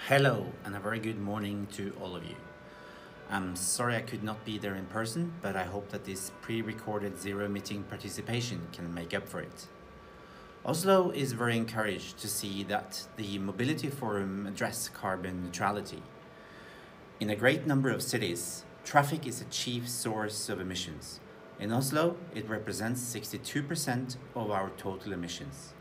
Hello and a very good morning to all of you. I'm sorry I could not be there in person, but I hope that this pre-recorded zero meeting participation can make up for it. Oslo is very encouraged to see that the Mobility Forum address carbon neutrality. In a great number of cities, traffic is a chief source of emissions. In Oslo, it represents 62% of our total emissions.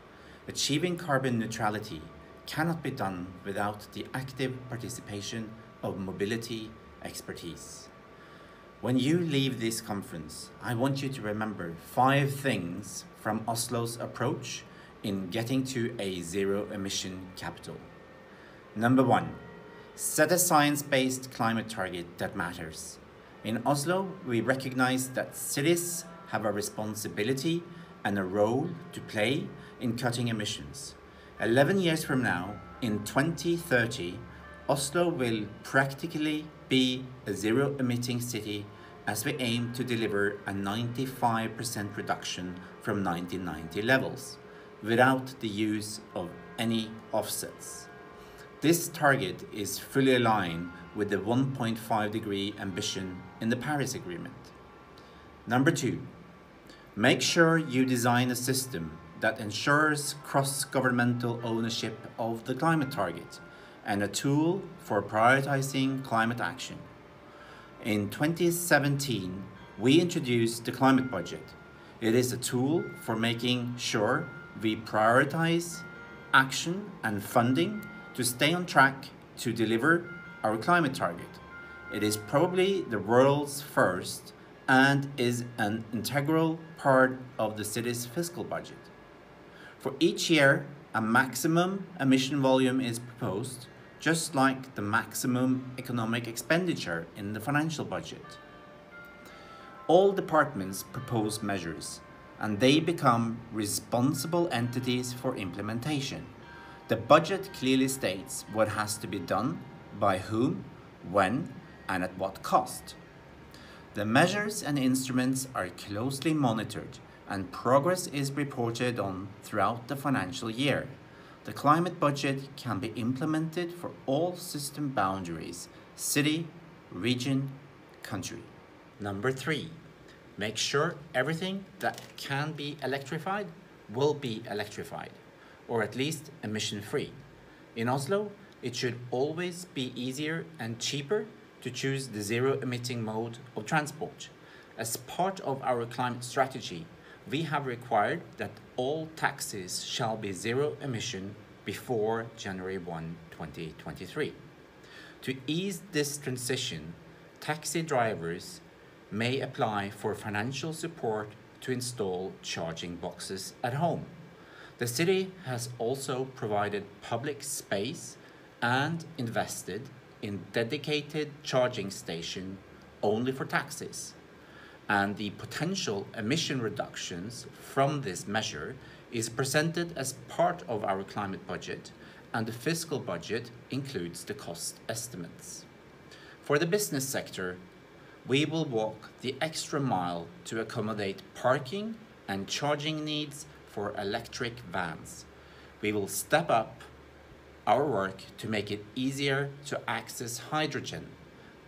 Achieving carbon neutrality cannot be done without the active participation of mobility expertise. When you leave this conference, I want you to remember 5 things from Oslo's approach in getting to a zero-emission capital. Number 1, set a science-based climate target that matters. In Oslo, we recognize that cities have a responsibility and a role to play in cutting emissions. 11 years from now, in 2030, Oslo will practically be a zero-emitting city as we aim to deliver a 95% reduction from 1990 levels, without the use of any offsets. This target is fully aligned with the 1.5 degree ambition in the Paris Agreement. Number 2, make sure you design a system that ensures cross-governmental ownership of the climate target and a tool for prioritizing climate action. In 2017, we introduced the climate budget. It is a tool for making sure we prioritize action and funding to stay on track to deliver our climate target. It is probably the world's first and is an integral part of the city's fiscal budget. For each year, a maximum emission volume is proposed, just like the maximum economic expenditure in the financial budget. All departments propose measures, and they become responsible entities for implementation. The budget clearly states what has to be done, by whom, when, and at what cost. The measures and instruments are closely monitored, and progress is reported on throughout the financial year. The climate budget can be implemented for all system boundaries, city, region, country. Number 3, make sure everything that can be electrified will be electrified, or at least emission-free. In Oslo, it should always be easier and cheaper to choose the zero-emitting mode of transport. As part of our climate strategy, we have required that all taxis shall be zero emission before January 1, 2023. To ease this transition, taxi drivers may apply for financial support to install charging boxes at home. The city has also provided public space and invested in dedicated charging stations only for taxis. And the potential emission reductions from this measure is presented as part of our climate budget, and the fiscal budget includes the cost estimates. For the business sector, we will walk the extra mile to accommodate parking and charging needs for electric vans. We will step up our work to make it easier to access hydrogen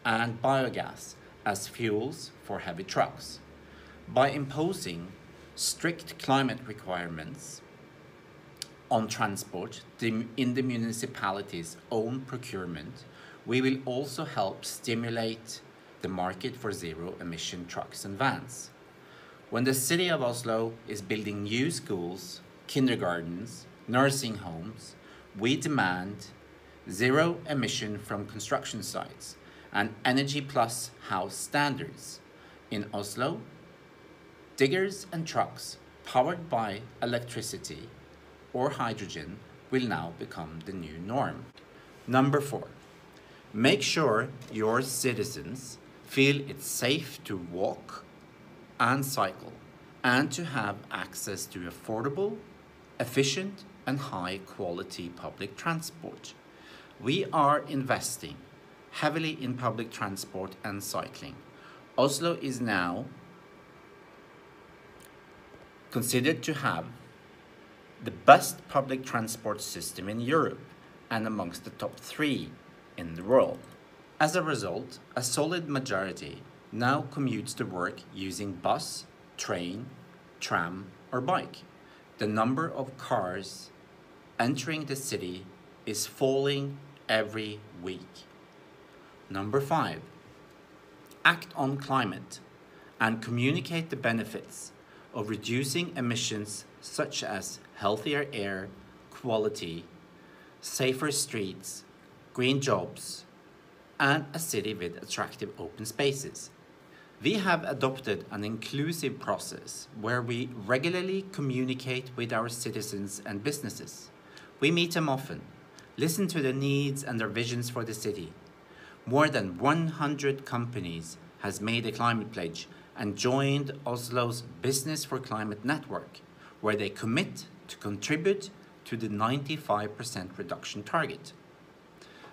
and biogas as fuels for heavy trucks. By imposing strict climate requirements on transport in the municipality's own procurement, we will also help stimulate the market for zero-emission trucks and vans. When the city of Oslo is building new schools, kindergartens, nursing homes, we demand zero emission from construction sites and Energy Plus house standards. In Oslo, diggers and trucks powered by electricity or hydrogen will now become the new norm. Number 4, make sure your citizens feel it's safe to walk and cycle and to have access to affordable, efficient, and high-quality public transport. We are investing heavily in public transport and cycling. Oslo is now considered to have the best public transport system in Europe, and amongst the top 3 in the world. As a result, a solid majority now commutes to work using bus, train, tram, or bike. The number of cars entering the city is falling every week. Number 5, act on climate and communicate the benefits of reducing emissions such as healthier air quality, safer streets, green jobs, and a city with attractive open spaces. We have adopted an inclusive process where we regularly communicate with our citizens and businesses. We meet them often, listen to their needs and their visions for the city. More than 100 companies has made a climate pledge and joined Oslo's Business for Climate Network, where they commit to contribute to the 95% reduction target.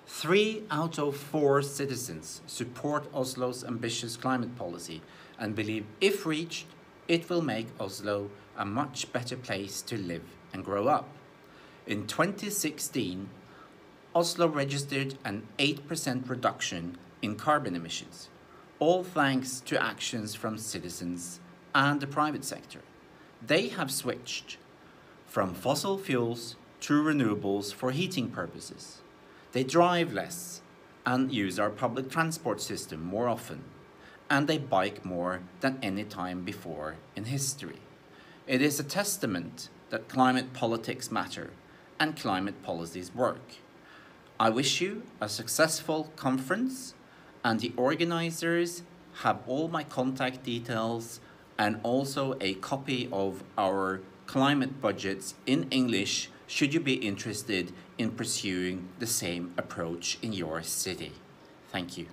3 out of 4 citizens support Oslo's ambitious climate policy and believe if reached, it will make Oslo a much better place to live and grow up. In 2016, Oslo registered an 8% reduction in carbon emissions, all thanks to actions from citizens and the private sector. They have switched from fossil fuels to renewables for heating purposes. They drive less and use our public transport system more often, and they bike more than any time before in history. It is a testament that climate politics matter and climate policies work. I wish you a successful conference, and the organizers have all my contact details and also a copy of our climate budgets in English should you be interested in pursuing the same approach in your city. Thank you.